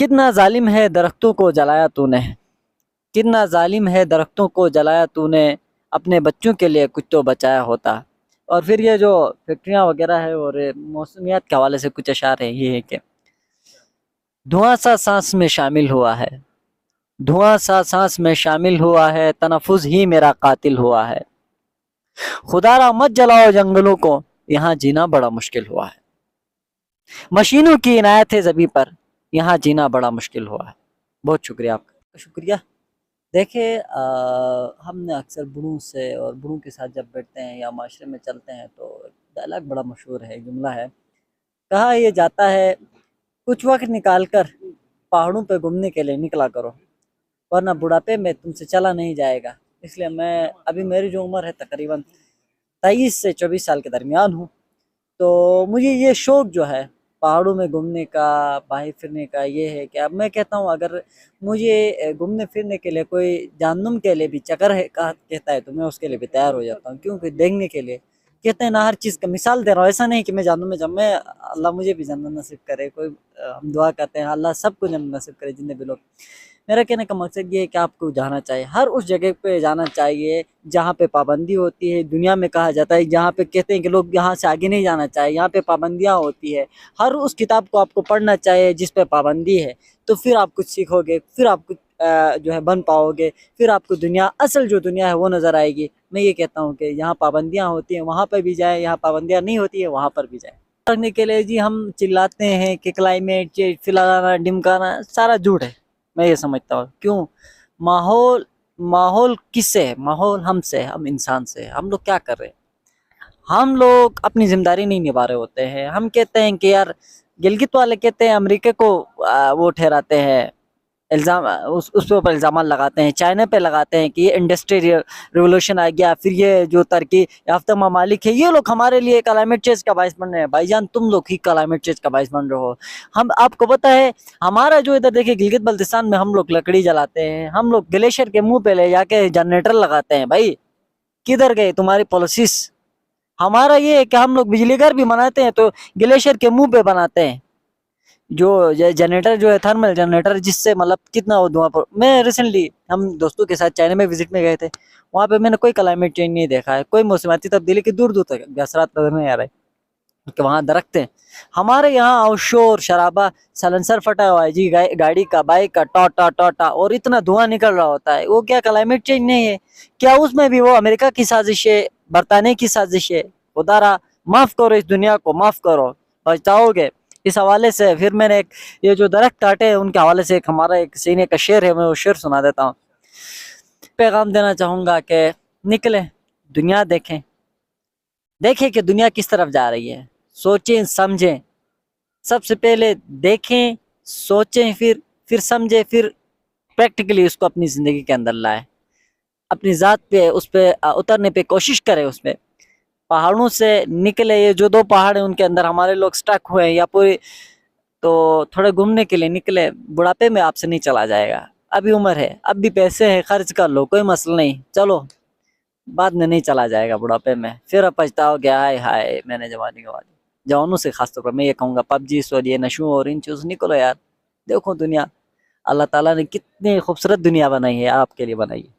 کتنا ظالم ہے درختوں کو جلایا تو نے، کتنا ظالم ہے درختوں کو جلایا تو نے، اپنے بچوں کے لیے کچھ تو بچایا ہوتا۔ اور پھر یہ جو فیکٹریاں وغیرہ ہے اور موسمیات کے حوالے سے کچھ اشعار ہیں، یہ ہے کہ دھواں سا سانس میں شامل ہوا ہے، دھواں سا سانس میں شامل ہوا ہے، تنفس ہی میرا قاتل ہوا ہے، خدا را مت جلاؤ جنگلوں کو، یہاں جینا بڑا مشکل ہوا ہے، مشینوں کی عنایت ہے زمیں پر، یہاں جینا بڑا مشکل ہوا ہے۔ بہت شکریہ آپ کا، شکریہ۔ دیکھیں ہم نے اکثر بڑوں سے اور بڑوں کے ساتھ جب بیٹھتے ہیں یا معاشرے میں چلتے ہیں تو ڈائلاگ بڑا مشہور ہے، جملہ ہے، کہا یہ جاتا ہے کچھ وقت نکال کر پہاڑوں پہ گھومنے کے لیے نکلا کرو، ورنہ بڑھاپے میں تم سے چلا نہیں جائے گا۔ اس لیے میں ابھی میری جو عمر ہے تقریباً 23 سے 24 سال کے درمیان ہوں، تو مجھے یہ شوق جو ہے پہاڑوں میں گھومنے کا، باہر پھرنے کا، یہ ہے کہ اب میں کہتا ہوں اگر مجھے گھومنے پھرنے کے لیے کوئی جہنم کے لیے بھی چکر ہے کہتا ہے تو میں اس کے لیے بھی تیار ہو جاتا ہوں، کیونکہ دیکھنے کے لیے کہتے ہیں نا، ہر چیز کا مثال دے رہا ہوں، ایسا نہیں کہ میں جہنم میں جب میں اللہ مجھے بھی جنت نصیب کرے، کوئی ہم دعا کرتے ہیں اللہ سب کو جنت نصیب کرے جتنے بھی لوگ۔ میرا کہنے کا مقصد یہ ہے کہ آپ کو جانا چاہیے، ہر اس جگہ پہ جانا چاہیے جہاں پہ پابندی ہوتی ہے۔ دنیا میں کہا جاتا ہے جہاں پہ کہتے ہیں کہ لوگ یہاں سے آگے نہیں جانا چاہیے، یہاں پہ پابندیاں ہوتی ہے، ہر اس کتاب کو آپ کو پڑھنا چاہیے جس پہ پابندی ہے، تو پھر آپ کچھ سیکھو گے، پھر آپ کچھ جو ہے بن پاؤ گے، پھر آپ کو دنیا، اصل جو دنیا ہے وہ نظر آئے گی۔ میں یہ کہتا ہوں کہ یہاں پابندیاں ہوتی ہیں وہاں پہ بھی جائیں، یہاں پابندیاں نہیں ہوتی ہیں وہاں پر بھی جائیں۔ رکھنے کے لیے جی ہم چلاتے ہیں کہ کلائمیٹ چینج، فلانا ڈمکانا، سارا جھوٹ ہے، میں یہ سمجھتا ہوں۔ کیوں؟ ماحول کس سے ہے؟ ماحول ہم سے، ہم انسان سے۔ ہم لوگ کیا کر رہے ہیں؟ ہم لوگ اپنی ذمہ داری نہیں نبھا رہے ہوتے ہیں۔ ہم کہتے ہیں کہ یار گلگت والے کہتے ہیں امریکہ کو وہ ٹھہراتے ہیں الزام، اس پہ اوپر الزامات لگاتے ہیں، چائنا پہ لگاتے ہیں کہ یہ انڈسٹری ریولوشن آ گیا، پھر یہ جو ترقی یافتہ ممالک ہے یہ لوگ ہمارے لیے کلائمیٹ چینج کا باعث بن رہے ہیں۔ بھائی جان تم لوگ ہی کلائمیٹ چینج کا باعث بن رہے ہو۔ ہم، آپ کو پتہ ہے ہمارا جو ادھر دیکھیں گلگت بلتستان میں ہم لوگ لکڑی جلاتے ہیں، ہم لوگ گلیشیئر کے منہ پہ لے جا کے جنریٹر لگاتے ہیں۔ بھائی کدھر گئے تمہاری پالیسیز؟ ہمارا یہ ہے کہ ہم لوگ بجلی گھر بھی بناتے ہیں تو گلیشیئر کے منہ پہ بناتے ہیں، جو جنریٹر جو ہے تھرمل جنریٹر، جس سے مطلب کتنا وہ دھواں پر۔ میں ریسنٹلی ہم دوستوں کے ساتھ چائنا میں وزٹ میں گئے تھے، وہاں پہ میں نے کوئی کلائمیٹ چینج نہیں دیکھا ہے، کوئی موسمیاتی تبدیلی کی دور دور تک اثرات نظر نہیں آ رہے کہ وہاں درخت ہیں۔ ہمارے یہاں شور شرابہ، سلنسر پھٹا ہوا ہے جی گاڑی کا، بائک کا، ٹوٹا ٹوٹا، اور اتنا دھواں نکل رہا ہوتا ہے، وہ کیا کلائمیٹ چینج نہیں ہے؟ کیا اس میں بھی وہ امریکہ کی سازش ہے، برطانیہ کی سازش ہے؟ خدا را معاف کرو، اس دنیا کو معاف کرو، بچاؤ گے۔ اس حوالے سے پھر میں نے یہ جو درخت کاٹے ہیں ان کے حوالے سے ہمارا ایک سینے کا شعر ہے، میں وہ شعر سنا دیتا ہوں۔ پیغام دینا چاہوں گا کہ نکلیں دنیا دیکھیں کہ دنیا کس طرف جا رہی ہے، سوچیں سمجھیں، سب سے پہلے دیکھیں سوچیں، پھر سمجھیں، پھر پریکٹیکلی اس کو اپنی زندگی کے اندر لائیں، اپنی ذات پہ اس پہ اترنے پہ کوشش کریں۔ اس پہ پہاڑوں سے نکلے، یہ جو 2 پہاڑ ہیں ان کے اندر ہمارے لوگ سٹک ہوئے ہیں، یا پوری تو تھوڑے گھومنے کے لیے نکلے، بڑھاپے میں آپ سے نہیں چلا جائے گا، ابھی عمر ہے، اب بھی پیسے ہیں، خرچ کر لو، کوئی مسئلہ نہیں، چلو بعد میں نہیں چلا جائے گا بڑھاپے میں، پھر اب پچھتاؤ گیا، ہائے ہائے میں نے جوانی گوا دی۔ جوانوں سے خاص طور پر میں یہ کہوں گا پب جی سو یہ نشوں اور ان چیزوں نکلو یار، دیکھو دنیا اللہ تعالیٰ نے کتنی خوبصورت دنیا بنائی ہے، آپ کے لیے بنائی ہے۔